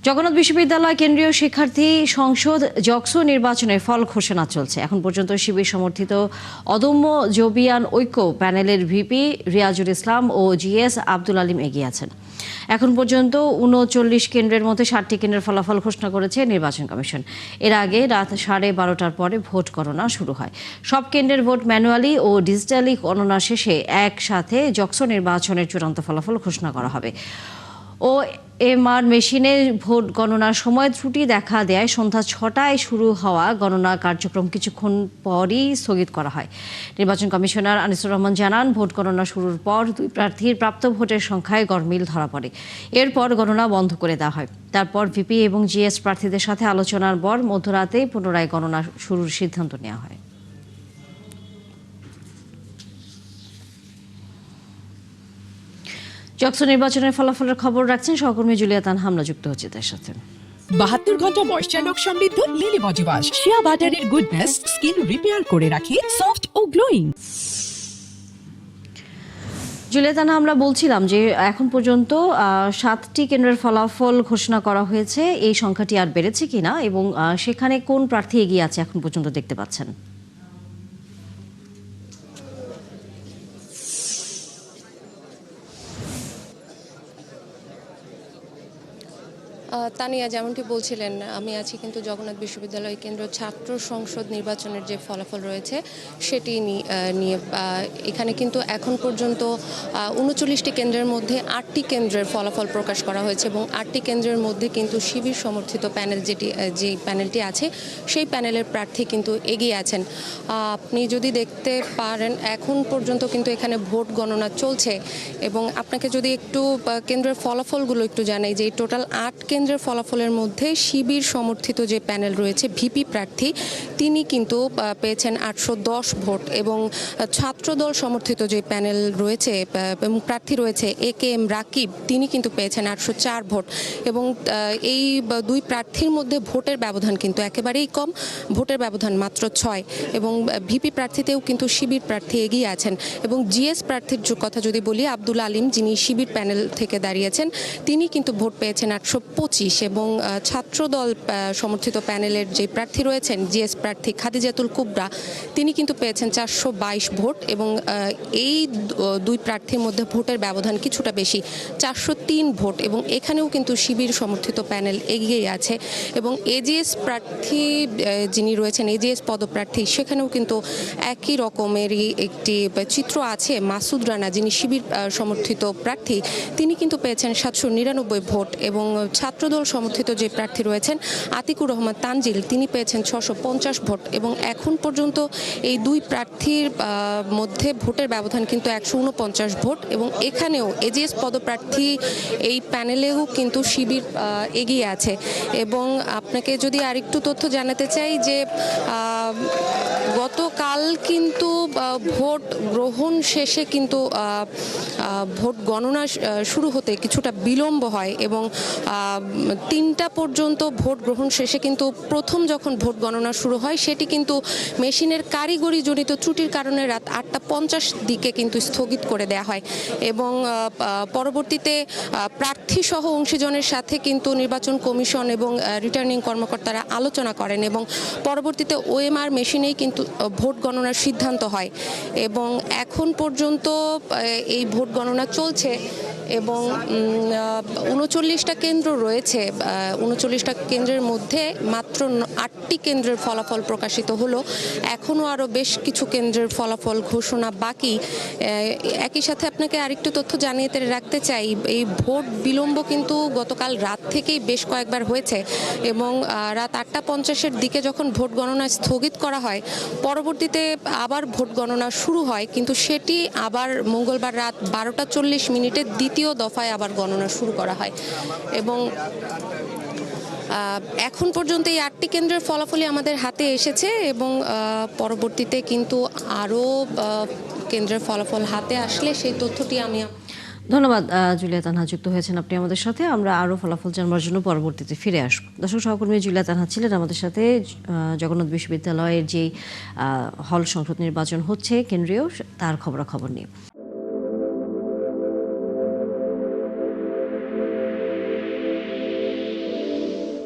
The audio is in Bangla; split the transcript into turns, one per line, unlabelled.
জগন্নাথ বিশ্ববিদ্যালয় কেন্দ্রীয় শিক্ষার্থী সংসদ জকসো নির্বাচনের ফল ঘোষণা চলছে। এখন পর্যন্ত শিবির সমর্থিত অদম্য জবিয়ান ঐক্য প্যানেলের ভিপি রিয়াজুল ইসলাম ও জিএস আব্দুল আলিম এগিয়ে আছেন। এখন পর্যন্ত ৩৯ কেন্দ্রের মধ্যে ৭টি কেন্দ্রের ফলাফল ঘোষণা করেছে নির্বাচন কমিশন। এর আগে রাত 12:30টার পরে ভোট গণনা শুরু হয়। সব কেন্দ্রের ভোট ম্যানুয়ালি ও ডিজিটালি গণনা শেষে একসাথে জকসো নির্বাচনের চূড়ান্ত ফলাফল ঘোষণা করা হবে। ওএমআর মেশিনে ভোট গণনার সময় ত্রুটি দেখা দেয় সন্ধ্যা ৬টায় শুরু হওয়া গণনা কার্যক্রম কিছুক্ষণ পরই স্থগিত করা হয়। নির্বাচন কমিশনার আনিসুর রহমান জানান, ভোট গণনা শুরুর পর দুই প্রার্থীর প্রাপ্ত ভোটের সংখ্যায় গরমিল ধরা পড়ে। এরপর গণনা বন্ধ করে দেওয়া হয়। তারপর ভিপি এবং জিএস প্রার্থীদের সাথে আলোচনার পর মধ্যরাতে পুনরায় গণনা শুরুর সিদ্ধান্ত নেওয়া হয়। জকসো নির্বাচনের ফলাফলের খবর রাখছেন সহকর্মী জুলিয়া তানহা। আমরা যুক্ত হচ্ছে তার সাথে।
72 ঘন্টা ময়েশ্চার লক সমৃদ্ধ লিলি বডি ওয়াশ, শিয়া বাটারের গুডনেস স্কিন রিপেয়ার করে রাখে সফট ও গ্লোয়িং।
জুলিয়া তানহা, আমরা বলছিলাম যে এখন পর্যন্ত 7টি কেন্দ্রের ফলাফল ঘোষণা করা হয়েছে। এই সংখ্যাটি আর বেড়েছে কিনা এবং সেখানে কোন প্রার্থী এগিয়ে আছে এখন পর্যন্ত দেখতে পাচ্ছেন?
তানিয়া, যেমনটি বলছিলেন, আমি আছি কিন্তু জগন্নাথ বিশ্ববিদ্যালয় কেন্দ্র ছাত্র সংসদ নির্বাচনের যে ফলাফল রয়েছে সেটি নিয়ে এখানে কিন্তু এখন পর্যন্ত ৩৯টি কেন্দ্রের মধ্যে 8টি কেন্দ্রের ফলাফল প্রকাশ করা হয়েছে এবং 8টি কেন্দ্রের মধ্যে কিন্তু শিবির সমর্থিত প্যানেল যে প্যানেলটি আছে সেই প্যানেলের প্রার্থী কিন্তু এগিয়ে আছেন। আপনি যদি দেখতে পারেন এখন পর্যন্ত কিন্তু এখানে ভোট গণনা চলছে এবং আপনাকে যদি একটু কেন্দ্রের ফলাফলগুলো একটু জানাই যে টোটাল 8 কেন্দ্রের ফলাফলের মধ্যে শিবির সমর্থিত যে প্যানেল রয়েছে ভিপি প্রার্থী তিনি কিন্তু পেয়েছেন 810 ভোট এবং ছাত্রদল সমর্থিত যে প্যানেল রয়েছে এবং প্রার্থী রয়েছে একেএম রাকিব তিনি কিন্তু পেয়েছেন 804 ভোট এবং এই দুই প্রার্থীর মধ্যে ভোটের ব্যবধান কিন্তু একেবারেই কম, ভোটের ব্যবধান মাত্র 6 এবং ভিপি প্রার্থীতেও কিন্তু শিবির প্রার্থী এগিয়ে আছেন এবং জিএস প্রার্থীর কথা যদি বলি আব্দুল আলিম যিনি শিবির প্যানেল থেকে দাঁড়িয়েছেন তিনি কিন্তু ভোট পেয়েছেন 825 এবং ছাত্রদল সমর্থিত প্যানেলের যে প্রার্থী রয়েছেন জিএস প্রার্থী খাদিজাতুল কুবরা তিনি কিন্তু পেয়েছেন 422 ভোট এবং এই দুই প্রার্থীর মধ্যে ভোটের ব্যবধান কিছুটা বেশি 403 ভোট এবং এখানেও কিন্তু শিবির সমর্থিত প্যানেল এগিয়ে আছে এবং এজিএস প্রার্থী যিনি রয়েছেন এজিএস পদপ্রার্থী সেখানেও কিন্তু একই রকমেরই একটি চিত্র আছে। মাসুদ রানা যিনি শিবির সমর্থিত প্রার্থী তিনি কিন্তু পেয়েছেন 799 ভোট এবং ছাত্রদল সমর্থিত যে প্রার্থী রয়েছেন আতিকুর রহমান তানজিল তিনি পেয়েছেন 650 ভোট এবং এখন পর্যন্ত এই দুই প্রার্থীর মধ্যে ভোটের ব্যবধান কিন্তু 149 ভোট এবং এখানেও এজিএস পদপ্রার্থী এই প্যানেলেও কিন্তু শিবির এগিয়ে আছে এবং আপনাকে যদি আরেকটু তথ্য জানাতে চাই যে গতকাল কিন্তু ভোট গ্রহণ শেষে কিন্তু ভোট গণনা শুরু হতে কিছুটা বিলম্ব হয় এবং 3টা পর্যন্ত ভোট গ্রহণ শেষে কিন্তু প্রথম যখন ভোট গণনা শুরু হয় সেটি কিন্তু মেশিনের কারিগরি জনিত ত্রুটির কারণে রাত 8:50 দিকে কিন্তু স্থগিত করে দেওয়া হয় এবং পরবর্তীতে প্রার্থী সহ অংশীজনের সাথে কিন্তু নির্বাচন কমিশন এবং রিটার্নিং কর্মকর্তারা আলোচনা করেন এবং পরবর্তীতে ওএমআর মেশিনেই কিন্তু ভোট গণনার সিদ্ধান্ত হয় এবং এখন পর্যন্ত এই ভোট গণনা চলছে এবং 39টা কেন্দ্র রয়েছে। 39টা কেন্দ্রের মধ্যে মাত্র 8টি কেন্দ্রের ফলাফল প্রকাশিত হলো, এখনও আরও বেশ কিছু কেন্দ্রের ফলাফল ঘোষণা বাকি। একই সাথে আপনাকে আরেকটু তথ্য জানিয়ে রাখতে চাই, এই ভোট বিলম্ব কিন্তু গতকাল রাত থেকেই বেশ কয়েকবার হয়েছে এবং রাত 8:50-এর দিকে যখন ভোট গণনা স্থগিত করা হয় পরবর্তীতে আবার ভোট গণনা শুরু হয় কিন্তু সেটি আবার মঙ্গলবার রাত 12:40 দ্বিতীয় দফায় আবার গণনা শুরু করা হয় এবং এখন পর্যন্ত এই 8টি কেন্দ্রের ফলাফলই আমাদের হাতে এসেছে এবং পরবর্তীতে কিন্তু আরও কেন্দ্রের ফলাফল হাতে আসলে সেই তথ্যটি আমি।
ধন্যবাদ জুলিয়া তানহা, যুক্ত হয়েছেন আপনি আমাদের সাথে। আমরা আরও ফলাফল জানবার জন্য পরবর্তীতে ফিরে আসবো। দর্শক, সহকর্মী জুলিয়া তানহা ছিলেন আমাদের সাথে। জগন্নাথ বিশ্ববিদ্যালয়ের যে হল সংসদ নির্বাচন হচ্ছে কেন্দ্রীয়, তার খবরাখবর নিয়ে।